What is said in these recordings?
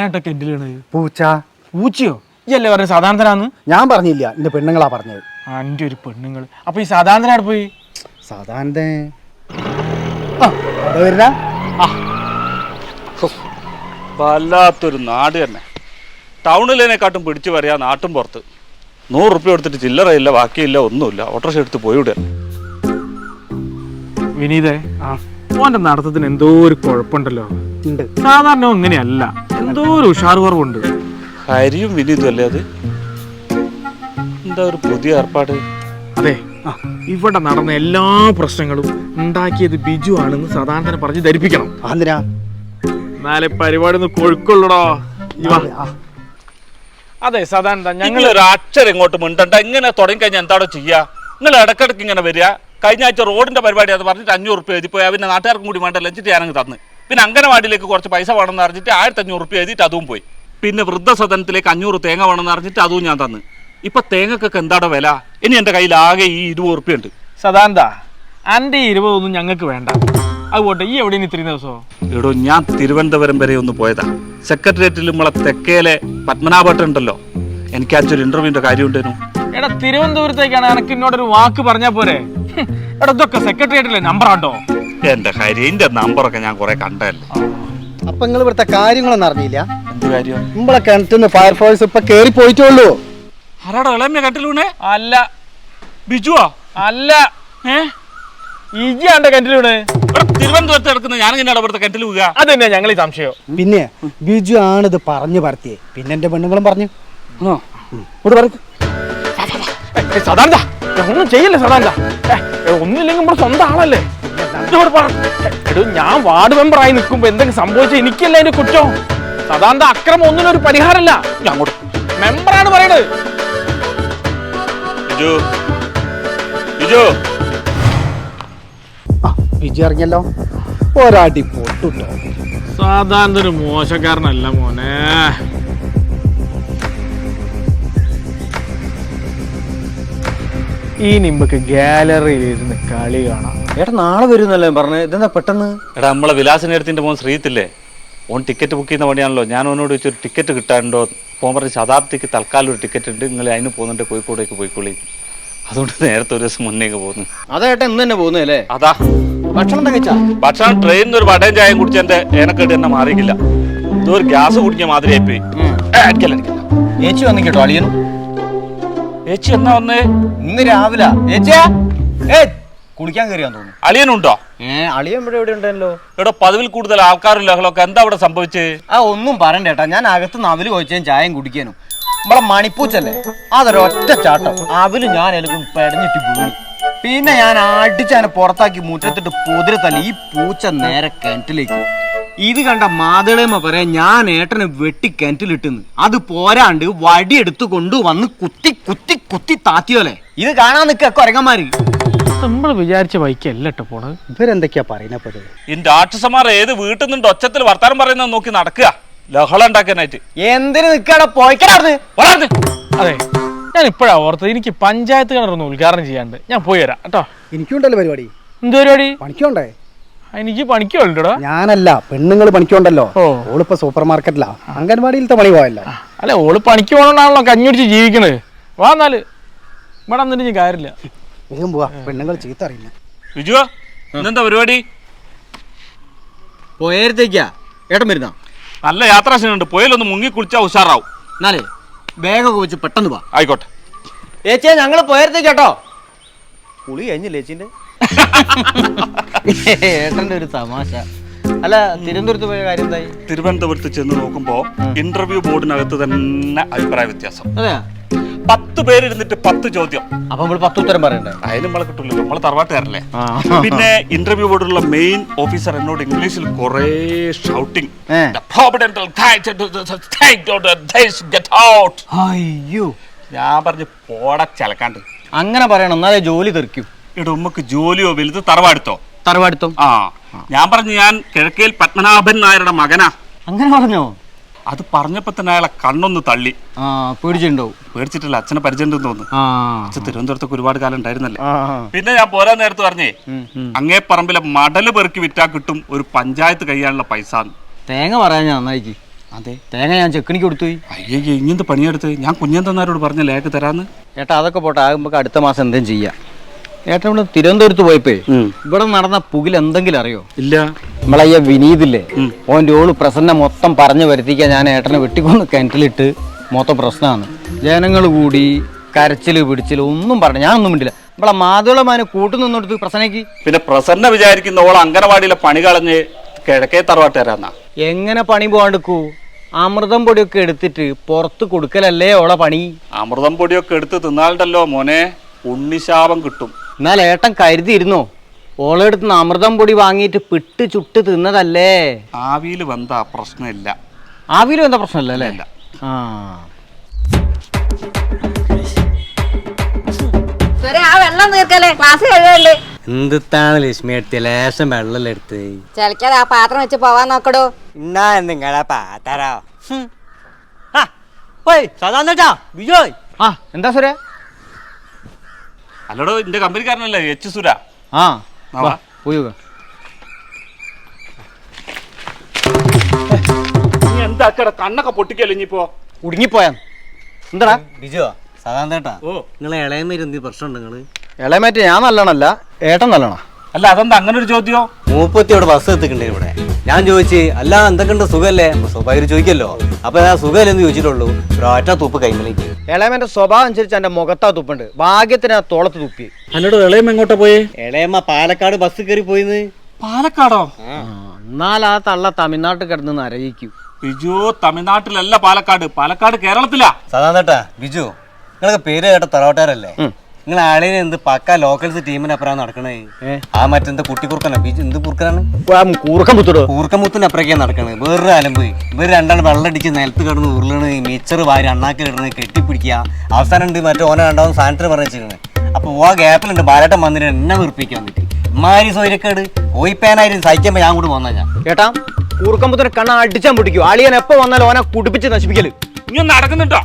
സാധാരണ കെന്റിലാണ് പൂച്ച. പൂച്ചയോ? ഇയല്ലേ പറഞ്ഞ സാധാരണനാന്ന്? ഞാൻ പറഞ്ഞില്ല, എന്റെ പെണ്ണുങ്ങളാ പറഞ്ഞത്. എൻ്റെ ഒരു പെണ്ണുങ്ങൾ. അപ്പൊ ഈ സാധാരണ പോയി സാധാരണ വരുന്ന വല്ലാത്തൊരു നാട് തന്നെ. ടൗണിലേനെക്കാട്ടും പിടിച്ചു പറയാ നാട്ടും പുറത്ത്. 100 റുപ്യ കൊടുത്തിട്ട് ചില്ലറയില്ല, ബാക്കിയില്ല, ഒന്നുമില്ല. ഓട്ടോറിക്ഷ എടുത്ത് പോയിവിടെ. വിനീതേ, ഓന്റെ നടത്തത്തിന് എന്തോ ഒരു കുഴപ്പമുണ്ടല്ലോ. ഉണ്ട്. സാധാരണ ഇങ്ങനെയല്ല, എന്തോ ഒരു ഉഷാർ കുറവുണ്ട്. ഹരിയും വിനീതും അല്ലേ അത്? എന്താ ഒരു പുതിയ ഏർപ്പാട്? അതെ, ഇവിടെ നടന്ന എല്ലാ പ്രശ്നങ്ങളും ഉണ്ടാക്കിയത് ബിജു ആണെന്ന് സാധാരണ പറഞ്ഞ് ധരിപ്പിക്കണം. ആന്തിനാ നാളെ പരിപാടി ഒന്ന് കൊഴുക്കുള്ളൂടോ. അതെ സാധാരണ ഞങ്ങൾ ഒരു അക്ഷരം ഇങ്ങോട്ട് മിണ്ടണ്ട. ഇങ്ങനെ തുടങ്ങി കഴിഞ്ഞാൽ എന്താണോ ചെയ്യാ? നിങ്ങൾ ഇടക്കിടക്ക് ഇങ്ങനെ വരിക. കഴിഞ്ഞ ആഴ്ച റോഡിന്റെ പരിപാടി അത് പറഞ്ഞിട്ട് 500 റുപ്യ എഴുതിപ്പോയി. പിന്നെ നാട്ടുകാർക്കും കൂടി വേണ്ട ലഞ്ചിട്ട് ഞാനങ്ങ് തന്ന്. പിന്നെ അംഗനവാടിയിലേക്ക് കുറച്ച് പൈസ വേണമെന്ന് അറിഞ്ഞിട്ട് 1500 റുപ്യ എഴുതിയിട്ട് അതും പോയി. പിന്നെ വൃദ്ധസദനത്തിലേക്ക് 500 തേങ്ങ വേണമെന്ന് അറിഞ്ഞിട്ട് അതും ഞാൻ തന്ന്. ഇപ്പൊ തേങ്ങക്കൊക്കെ എന്താടോ വില? ഇനി എന്റെ കയ്യിൽ ആകെ ഈ 20 റുപ്യ ഉണ്ട്. സദാന്ത, അന്റെ 20 ഒന്നും ഞങ്ങൾക്ക് വേണ്ട. അതുപോട്ടെ, ഈ എവിടെയാണ് ഇത്രയും ദിവസമോ? എടോ, ഞാൻ തിരുവനന്തപുരം വരെ ഒന്ന് പോയതാ. സെക്രട്ടേറിയറ്റിൽ നമ്മളെ തെക്കേലെ പത്മനാഭട്ടൻ ഉണ്ടല്ലോ, എനിക്ക് അച്ഛൊരു ഇന്റർവ്യൂവിന്റെ കാര്യം ഉണ്ടായിരുന്നു. എടാ, തിരുവനന്തപുരത്തേക്കാണ് എനക്ക് എന്നോടൊരു വാക്ക് പറഞ്ഞാ പോരെ? എടാ, ഇതൊക്കെ സെക്രട്ടേറിയറ്റിലെ നമ്പറാണ്ടോ? എന്റെ ഹരിന്റെ നമ്പറൊക്കെ ഞാൻ കുറെ കണ്ടല്ലേ. അപ്പൊ നിങ്ങൾ ഇവിടുത്തെ കാര്യങ്ങളൊന്നും അറിഞ്ഞില്ല? എന്ത് കാര്യം? നമ്മളെ കിണറ്റിന്ന് ഫയർഫോഴ്സ് ഇപ്പൊ കേറി പോയിട്ടുള്ളൂ. ആരാടോ ഇളമ്യ കണ്ടിലൂണേ? അല്ല. ബിജുവാ? അല്ല. ഇജിയാണ്ട കെന്റിലൂണ്. തിരുവനന്തപുരത്ത് കിടക്കുന്ന ഞാനിങ്ങനെ ഇവിടുത്തെ കെന്റിൽ വീഴുക? അതന്നെ ഞങ്ങൾ ഈ സംശയം. പിന്നെ ബിജു ആണിത് പറഞ്ഞു പരത്തിയേ. പിന്നെ എന്റെ പെണ്ണുങ്ങളും പറഞ്ഞു. സദാന്ത, ഒന്നും ചെയ്യല്ലേ സദാന്ത. ഒന്നുമില്ലെങ്കിൽ നമ്മുടെ സ്വന്തം ആളല്ലേ. എടോ, ഞാൻ വാർഡ് മെമ്പറായി നിൽക്കുമ്പോ എന്തെങ്കിലും സംഭവിച്ച എനിക്കല്ല അതിന്റെ കുറ്റം. സദാന്ത, അക്രമം ഒന്നിനും ഒരു പരിഹാരമല്ല. അങ്ങോട്ട് മെമ്പറാണ് പറയണത്. ബിജു, ബിജു, ബിജു അറിഞ്ഞല്ലോ. ഒരാടി പൊട്ടുട്ടോ. സാധാരണ ഒരു മോശക്കാരനല്ല മോനെ. ഈ നിമ്പക്ക് ഗാലറിയിൽ ഇരുന്ന് കളി കാണാം. ഏട്ടാ നാളെ വരുന്നല്ലേ പറഞ്ഞത്? ഇതെന്താ പെട്ടെന്ന്? എടാ, നമ്മളെ വിലാസിനടുത്തിന്റെ മോൻ ശ്രീത്തില്ലേ, ഓൻ ടിക്കറ്റ് ബുക്ക് ചെയ്യുന്ന പണിയാണല്ലോ. ഞാൻ ഓനോട് ചോദിച്ചൊരു ടിക്കറ്റ് കിട്ടാനുണ്ടോ? പോകാൻ പറഞ്ഞ് ശതാബ്ദിക്ക് തൽക്കാലം ഒരു ടിക്കറ്റ് ഉണ്ട്, നിങ്ങൾ അതിന് പോകുന്നുണ്ട്, കോഴിക്കോടേക്ക് പോയിക്കോളി. അതുകൊണ്ട് നേരത്തെ ഒരു ദിവസം മുന്നേക്ക് പോകുന്നു. അതേട്ടാ ഇന്ന് തന്നെ പോകുന്നല്ലേ? അതാ. ഭക്ഷണം തകച്ചാ? ഭക്ഷണം ട്രെയിനിൽ നിന്ന് ഒരു വടയും ചായയും കുടിച്ച് എന്റെ ഏനക്കേട്ട് തന്നെ മാറിയില്ല. ഇതൊരു ഗ്യാസ് കുടിക്കാൻ മാതിരിയായി പോയി. ഏച്ചി വന്നു കേട്ടോ അളിയനും. ഏച്ചി എന്നാ വന്നേ? ഇന്ന് രാവിലെ. ഏച്ചിയാ കുളിക്കാൻ കയറിയാന്ന് തോന്നുന്നു. അളിയനുണ്ടോ? അളിയൻ ഇവിടെ എവിടെ ഉണ്ടല്ലോ. ഇവിടെ പതിവിൽ കൂടുതൽ ആൾക്കാരും ലഹളൊക്കെ എന്താ ഇവിടെ സംഭവിച്ചേ? ഒന്നും പറയണ്ടേട്ടാ, ഞാൻ അകത്ത് അവല് കൊച്ചാൻ ചായയും കുടിക്കാനും. നമ്മളെ മണിപ്പൂച്ചല്ലേ, അതൊരൊറ്റ ചാട്ടം അവല് ഞാൻ എനിക്ക് പെടഞ്ഞിട്ട് വീണു. പിന്നെ ഞാൻ അടിച്ചതിനെ പുറത്താക്കി മുറ്റത്തിട്ട് പൊതിരെ തല്ലി. ഈ പൂച്ച നേരെ കിണറ്റിലേക്ക്. ഇത് കണ്ട മാതളേമ്മ പറയാ ഞാൻ ഏട്ടനെ വെട്ടി കിണറ്റിലിട്ടുന്ന്. അത് പോരാണ്ട് വടിയെടുത്ത് കൊണ്ടുവന്ന് കുത്തി കുത്തി കുത്തി താത്തിയോലെ. ഇത് കാണാൻ നിൽക്കുക കൊരങ്ങന്മാര്. നമ്മൾ വിചാരിച്ച ബൈക്കല്ല കേട്ടോ പോണത്. ഇവരെന്തൊക്കെയാ പറയുന്നത്? ഇതിന്റെ ആർട്ടിസ്റ്റർമാർ ഏത് വീട്ടിൽ നിന്നുണ്ട് ഒച്ചത്തിൽ വർത്താനം പറയുന്നത് നോക്കി നടക്കുക, ലഹള ഉണ്ടാക്കാനായിട്ട്. എന്തിനു നിൽക്കട പോയിക്കാർന്ന്. അതെ, ഞാൻ ഇപ്പോഴാ ഓർത്തത്, എനിക്ക് പഞ്ചായത്ത് കിണറൊന്ന് ഉദ്ഘാടനം ചെയ്യാണ്ട്. ഞാൻ പോയി വരാം കേട്ടോ. എനിക്കുണ്ടല്ലോ പരിപാടി. എന്ത് പരിപാടി? പണിക്കോണ്ടേ? എനിക്ക് പണിക്കോണ്ടോ? ഞാനല്ല, പെണ്ണുങ്ങൾ പണിക്കോണ്ടല്ലോ. ഓളിപ്പോ സൂപ്പർ മാർക്കറ്റിലാ, അംഗൻവാടിയിലത്തെ പണി പോയല്ലോ. അല്ല, ഓള് പണിക്ക് പോകണോണ്ടാണല്ലോ കഞ്ഞുടിച്ച് ജീവിക്കണത്. വാ എന്നാല്, ഇവിടെ വന്നിട്ട് കാര്യമില്ല. വേഗം പോവാ, പെണ്ണുങ്ങൾ ചീത്ത അറിയില്ല. ബിജുവാ, ഇന്നെന്താ പരിപാടി? പോയേരത്തേക്കാ ഏട്ടൻ വരുന്ന? നല്ല യാത്രാശനുണ്ട്, പോയാലൊന്ന് മുങ്ങി കുളിച്ചാ ഉഷാറാവും. എന്നാലേ ബാഗൊക്കെ വെച്ച് പെട്ടെന്ന് പോവാ. ആയിക്കോട്ടെ. ഏച്ചിയാ ഞങ്ങള് പോയേരത്തേക്കാട്ടോ. കുളി കഴിഞ്ഞില്ലേ ഏച്ചിന്റെ? ഏട്ടന്റെ ഒരു തമാശ. അല്ല, തിരുവനന്തപുരത്ത് പോയ കാര്യം എന്തായി? തിരുവനന്തപുരത്ത് ചെന്ന് നോക്കുമ്പോ ഇന്റർവ്യൂ ബോർഡിനകത്ത് തന്നെ അഭിപ്രായ വ്യത്യാസം. അതെയാ? 10 പേരിരുന്നിട്ട് 10 ചോദ്യം. അപ്പൊ നമ്മൾ 10 ഉത്തരം പറയണ്ടേ? അതിന് നമ്മളെ കിട്ടില്ലല്ലോ, നമ്മളെ തറവാട്ടുകാരല്ലേ. പിന്നെ ഇന്റർവ്യൂ ബോർഡിലുള്ള മെയിൻ ഓഫീസർ എന്നോട് ഇംഗ്ലീഷിൽ കുറെ ഷൗട്ടിങ്. അയ്യോ, ഞാൻ പറഞ്ഞു പോടാ ചലക്കാണ്ട്. അങ്ങനെ പറയണം, എന്നാലേ ജോലി തെറിക്കും. ഇവിടെ ഉമ്മക്ക് ജോലിയോ വലുത് തറവാടുത്തോ? തറവാടുത്തോ? ഞാൻ പറഞ്ഞു ഞാൻ കിഴക്കേൽ പത്മനാഭൻ നായരുടെ മകനാ. അങ്ങനെ പറഞ്ഞോ? അത് പറഞ്ഞപ്പോ തന്നെ അയാളെ കണ്ണൊന്ന് തള്ളി. പേടിച്ചിട്ടുണ്ടാവും. പേടിച്ചിട്ടില്ല, അച്ഛനെ പരിചയം തോന്നുന്നു. അച്ഛൻ തിരുവനന്തപുരത്തൊക്കെ ഒരുപാട് കാലം ഉണ്ടായിരുന്നല്ലേ. പിന്നെ ഞാൻ പോരാൻ നേരത്ത് പറഞ്ഞേ, അങ്ങേ പറമ്പിലെ മടല് പെറുക്കി വിറ്റാ കിട്ടും ഒരു പഞ്ചായത്ത് കഴിയാനുള്ള പൈസ. തേങ്ങ പറയാൻ നന്നായിക്ക്. അതെ, തേങ്ങ ഞാൻ ചെക്കണിക്ക് കൊടുത്തുപോയി. അയ്യേ ഇങ്ങനത്തെ പണിയെടുത്ത് ഞാൻ കുഞ്ഞന്തന്നാരോട് പറഞ്ഞ ലേക്ക് തരാന്ന്. ഏട്ടാ അതൊക്കെ പോട്ടെ, ആകുമ്പോ അടുത്ത മാസം എന്തെങ്കിലും ചെയ്യാം. ഏട്ടൻ ഇവിടെ തിരുവനന്തപുരത്ത് പോയപ്പോ ഇവിടെ നടന്ന പുകിൽ എന്തെങ്കിലും അറിയോ? ഇല്ല. നമ്മളയ്യ വിനീതില്ലേ, ഓൻ്റെ ഓള് പ്രസന്ന മൊത്തം പറഞ്ഞു വരുത്തിക്കാൻ ഞാൻ ഏട്ടനെ വെട്ടിക്കൊന്ന് കിണറ്റിലിട്ട് മൊത്തം പ്രശ്നമാണ്. ജനങ്ങൾ കൂടി കരച്ചില് പിടിച്ചില് ഒന്നും പറഞ്ഞു, ഞാനൊന്നും മിണ്ടില്ല. നമ്മളെ മാധുളമാനെ കൂട്ടുനിന്നെടുത്ത് പ്രസന്നയ്ക്ക്. പിന്നെ പ്രസന്ന വിചാരിക്കുന്ന ഓൾ അംഗനവാടിയിലെ പണി കളഞ്ഞ് കിഴക്കേ തറവാട്ടുകാരാന്നാ. എങ്ങനെ പണി പോകാണ്ടിക്കൂ? അമൃതം പൊടിയൊക്കെ എടുത്തിട്ട് പുറത്ത് കൊടുക്കലല്ലേ ഓളെ പണി. അമൃതം പൊടിയൊക്കെ എടുത്ത് തിന്നാലുണ്ടല്ലോ മോനെ ഉണ്ണിശാപം കിട്ടും. എന്നാൽ ഏട്ടൻ കരുതിയിരുന്നോ ഓളെടുത്ത് അമൃതം പൊടി വാങ്ങിയിട്ട് പിട്ട് ചുട്ട് തിന്നതല്ലേ? ആവിയിൽ വന്നാ പ്രശ്നമില്ല. ആവിയിലും എന്താ പ്രശ്നമില്ല അല്ലേ? ആ ആ വെള്ളം തീർക്കല്ലേ, ക്ലാസ് കഴിയല്ലേ. എന്താണ് ലക്ഷ്മി എടുത്ത് ലേശം വെള്ളം എടുത്ത് ചലിക്കാതെ ആ പാത്രം വെച്ച് പോവാൻ നോക്കടോ. എന്നാ നിങ്ങളെ പാത്തരോ. വിജയ് ആ എന്താ സുരേ? അല്ലടോ എന്റെ കമ്പനിക്കാരനല്ലേ എച്ച് സുര. ആ വാ. പോയോ നീ എന്താക്കട കണ്ണൊക്കെ പൊട്ടിക്കല്ലേ ഇനിയിപ്പോ? ഉടുങ്ങിപ്പോയാ എന്താടാ ബിജോ സാധാരണ ഓ നിങ്ങളെ ഇളയമേര് എന്ത് പ്രശ്നമുണ്ട് നിങ്ങള്? ഇളയമേറ്റ് ഞാൻ നല്ലണല്ല, ഏട്ടൻ നല്ലണ. അല്ല അതെന്താ അങ്ങനെ ഒരു ചോദ്യോ? മൂപ്പത്തിയോട് ബസ് എത്തിക്കണ്ടേ ഇവിടെ. ഞാൻ ചോദിച്ച് അല്ല എന്തൊക്കെയുണ്ട് സുഖല്ലേ? സ്വാഭാവികം ചോദിക്കല്ലോ. അപ്പൊ ഞാൻ സുഖമല്ലെന്ന് ചോദിച്ചിട്ടുള്ളൂ. ഒറ്റ തുപ്പ് കൈമലേക്ക്. ഇളയമേന്റെ സ്വഭാവം അനുസരിച്ച് എന്റെ മുഖത്താ തുപ്പുണ്ട്. ഭാഗ്യത്തിന് ആ തോളത്ത് തുപ്പി. അല്ലടോ ഇളയം എങ്ങോട്ടാ പോയേ? ഇളയമ്മ പാലക്കാട് ബസ് കയറി പോയിന്ന്. പാലക്കാടോ? എന്നാൽ ആ തള്ള തമിഴ്നാട്ടിൽ കിടന്ന് അരയിക്കൂ. ബിജു തമിഴ്നാട്ടിലല്ല പാലക്കാട്, പാലക്കാട് കേരളത്തിലാ. സാധാരണ ബിജു നിങ്ങളൊക്കെ പേര് കേട്ട തറവാട്ടുകാരല്ലേ? നിങ്ങൾ ആളിനെ എന്ത് പക്ക ലോക്കൽസ് ടീമിനപ്പുറം നടക്കണേ. ആ മറ്റെന്താ കുട്ടിക്കുറുക്കനാ ബിജു? എന്ത് കുറുക്കനാണ്? കൂർക്കമുത്തിന്റെ അപ്പുറക്കാണ് നടക്കണത്. വേറൊരു അലമ്പ്. ഇവർ രണ്ടാൾ വെള്ളടിച്ച് നിലത്ത് കിടന്ന് ഉരുളണ്, മിച്ചറ് വാരി അണ്ണാക്കി ഇടണ്, കെട്ടിപ്പിടിക്കുക. അവസാനം ഉണ്ട് മറ്റേ ഓനെ രണ്ടാമത് സാനിറ്ററി പറഞ്ഞിരിക്കുന്നത്. അപ്പൊ ആ ഗ്യാപ്പിലുണ്ട് ബാലേട്ടൻ വന്നിട്ട് എന്നെ വെറുപ്പിക്കാൻ പറ്റി. ഇമാരി സൗര്യക്കേട് ഓയിപ്പാനായിരുന്നു സഹിക്കുമ്പോ ഞാൻ കൂടി വന്നാ. ഞാൻ കേട്ടാ കൂർക്കമ്പത്തിന് കണ്ണ അടിച്ചാൻ പൊട്ടിക്കും. അളിയൻ എപ്പോ വന്നാലും ഓനെ കുടിപ്പിച്ച് നശിപ്പിക്കല്. ഇനി നടക്കുന്നുണ്ടോ?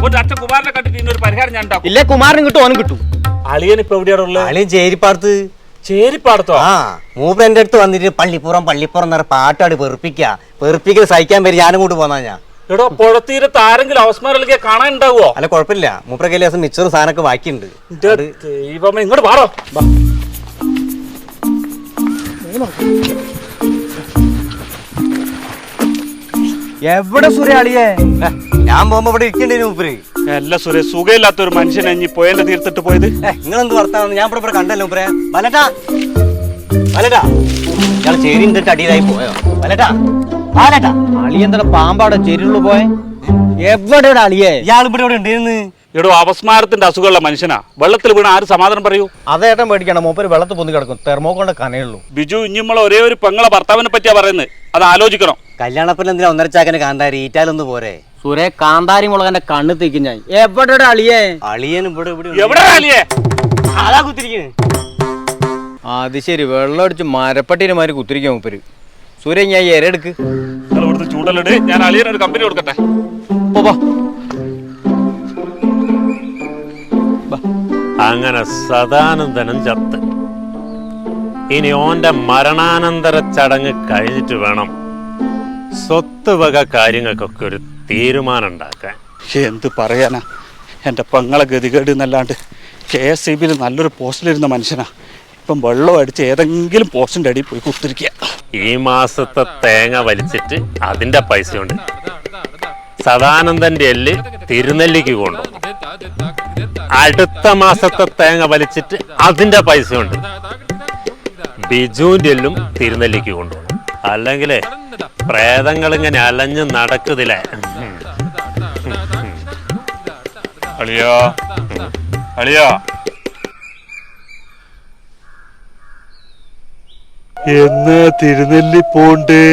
ഒരു അച്ഛൻ കുമാരനെ കണ്ടിട്ട് ഇന്നൊരു പരിഹാരം ഞാൻ ഉണ്ടാക്കും. ഇല്ലേ കുമാരനും കിട്ടും, ഓനും കിട്ടും. അളിയൻ ഇപ്പൊ എവിടെയാണുള്ളത്? ആളിയും ചേരിപ്പാടത്ത്. ചേരിപ്പാടത്തോ? ആ മൂപ്പർ എന്റെ അടുത്ത് വന്നിട്ട് പള്ളിപ്പുറം പള്ളിപ്പുറം എന്നൊരു പാട്ടാടി വെറുപ്പിക്കൽ സഹിക്കാൻ പേര് ഞാനും കൂടി പോന്നാ. ഞാൻ എടോ പുഴത്തീരത്ത് ആരെങ്കിലും അവസ്മാരിലേക്ക് കാണാൻ ഉണ്ടാവോ? അല്ല കുഴപ്പമില്ല. മൂപ്പര കയ്യിൽ ദിവസം മിച്ചറും സാധനമൊക്കെ ബാക്കിയുണ്ട്. ദൈവമേ ഇങ്ങോട്ട് പാടോ. എവിടെ സുരേ അളിയേ? ഞാൻ പോകുമ്പോ ഇവിടെ ഇരിക്കണ്ടേ മൂപ്പര്? അല്ല സുരേ, സുഖമില്ലാത്ത ഒരു മനുഷ്യനെ ഇനി പോയന്റെ തീർത്തിട്ട് പോയത്. നിങ്ങളെന്ത് വർത്താനം? ഞാൻ ഇവിടെ കണ്ടല്ലോ മൂപ്പരെ. വലട്ടാ വലട്ടാ ഇയാൾ ചേരിന്റെ അടിയിലായി പോയോ? വലട്ടാ വലട്ടാ അളിയന്തര പാമ്പാടെ ചെരുള്ളു പോയെ. എവിടെയുടെ അളിയേ? ഇയാൾ ഇവിടെ ഇവിടെ ഉണ്ടായിരുന്നു. എടോ അപസ്മാരത്തിന്റെ അസുഖമുള്ള മനുഷ്യനാ. വെള്ളത്തിൽ വീണ് ആര് സമാധാനം പറയൂ? അതേട്ടൻ പേടിക്കണം, മൂപ്പര് വെള്ളത്തിൽ പൊന്തി കിടക്കും. തെർമോക്കോണ്ട കനയുള്ളൂ. ബിജു ഇനിമ്മളെ ഒരേ ഒരു പെങ്ങളെ ഭർത്താവിനെ പറ്റിയാ പറയുന്നത്. അത് ആലോചിക്കണം. കല്യാണപ്പൻ എന്തിനാ ഒന്നരച്ചാക്കന് കാന്താരി ഈറ്റാലൊന്ന് പോരെ? സുരേ കാന്താരി മുളകന്റെ കണ്ണ് തീക്കും ഞാൻ. എവിടെയുടെ അളിയേ? അളിയൻ ഇവിടെ ഇവിടെ എവിടെ അലിയേ? അതാ കുത്തിരിക്കണ്. അത് ശരി, വെള്ളം അടിച്ച് മരപ്പട്ടീനെ കുത്തിരിക്കാൻ മൂപ്പര്. സൂര്യ ഞാൻ എരെടുക്ക്. നിങ്ങൾ ഇവിടുത്തെ ചൂടലിട്. ഞാൻ അളിയനൊരു കമ്പനി കൊടുക്കട്ടെ. അങ്ങനെ സദാനന്ദനും ചത്ത്. ഇനി ഓന്റെ മരണാനന്തര ചടങ്ങ് കഴിഞ്ഞിട്ട് വേണം സ്വത്ത് വക കാര്യങ്ങൾക്കൊക്കെ ഒരു തീരുമാനം ഉണ്ടാക്കാൻ. എന്ത് പറയാനാ, എൻ്റെ പെങ്ങളെ ഗതികേട് എന്നല്ലാണ്ട് KSEBയിൽ നല്ലൊരു പോസ്റ്റിലിരുന്ന മനുഷ്യനാ. ഇപ്പം വെള്ളം അടിച്ച് ഏതെങ്കിലും പോസ്റ്റിൻ്റെ അടിയിൽ പോയി കുത്തിരിക്കുക. ഈ മാസത്തെ തേങ്ങ വലിച്ചിട്ട് അതിന്റെ പൈസ കൊണ്ട് സദാനന്ദന്റെ എല്ല് തിരുനെല്ലിക്ക് കൊണ്ടുപോകും. അടുത്ത മാസത്തെ തേങ്ങ വലിച്ചിട്ട് അതിന്റെ പൈസ കൊണ്ട് ബിജുവിന്റെ എല്ലും തിരുനെല്ലിക്ക് കൊണ്ടുപോകും. അല്ലെങ്കിലേ പ്രേതങ്ങൾ ഇങ്ങനെ അലഞ്ഞ് നടക്കുന്നില്ലേ. അളിയോ അളിയോ, എന്നാ തിരുനെല്ലി പോണ്ടേ?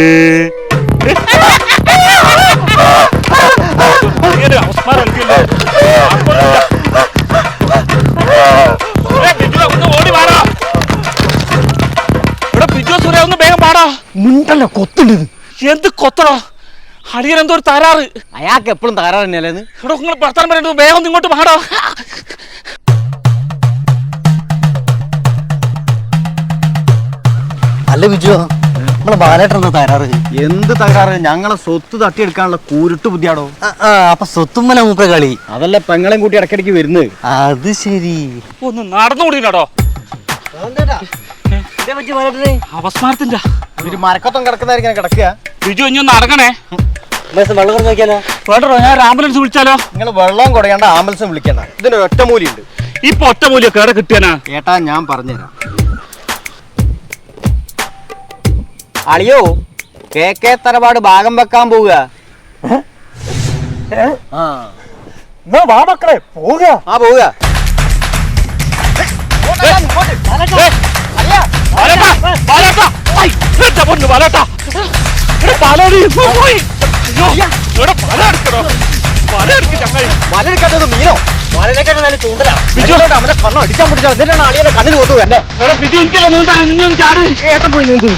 മുണ്ടല്ലോ കൊത്തുണ്ട്. എന്ത് കൊത്തണോ? അടിയൻ എന്തോ ഒരു തരാറ്. അയാൾക്ക് എപ്പോഴും തകരാറ് തന്നെയല്ലേന്ന്. ഇവിടെ നിങ്ങൾ ഭർത്താൻ പറയേണ്ടത് വേഗം ഇങ്ങോട്ട് പാടാ. അല്ല ബിജു നമ്മളെ ബാലേട്ടൻ എന്താ തരാറ്? എന്ത് തകരാറ്? ഞങ്ങളെ സ്വത്ത് തട്ടിയെടുക്കാനുള്ള കൂരുട്ട് ബുദ്ധിയാടോ. അപ്പൊ സ്വത്തുമ്മല മൂപ്പ കളി. അതല്ല പെങ്ങളെയും കൂട്ടി ഇടയ്ക്കിടയ്ക്ക് വരുന്നത്. അത് ശരി. ഒന്ന് നടന്നുകൂടിനടോ അവസ്മാരത്തിന്റെ ഒരു മരക്കത്തം കിടക്കുന്നതായിരിക്കും കിടക്കുക. ബിജു ഇനി ഒന്ന് അടങ്ങണേ. വെള്ളം കൊണ്ട് നോക്കിയാലോ? വേണ്ടോ ഞാൻ ഒരു ആംബുലൻസ് വിളിച്ചാലോ? നിങ്ങൾ വെള്ളം കുടയേണ്ട, ആംബുലൻസും വിളിക്കണ്ട. ഇതിന്റെ ഒറ്റ മൂലിയുണ്ട്. ഇപ്പൊ ഒറ്റ മൂല്യം കേടെ കിട്ടിയാനാ? ഏട്ടാ ഞാൻ പറഞ്ഞുതരാം. അളിയോ, KK തറവാട് ഭാഗം വെക്കാൻ പോവുക. വാ മക്കളെ പോവുക. പോവുക. വലയെടുക്കാത്തത് മീനോ? വലയിലേക്കാട്ട് നല്ല ചൂണ്ടലാ. ബിജുവിനോട് അവനെ കണ്ണം അടിക്കാൻ പിടിച്ചാൽ എന്നിട്ടാണ് അളിയനെ കണ്ണിൽ കൊത്തു എന്നെ. ബിജു എനിക്കല്ലോ ഏട്ടൻ പോയി നീന്തു.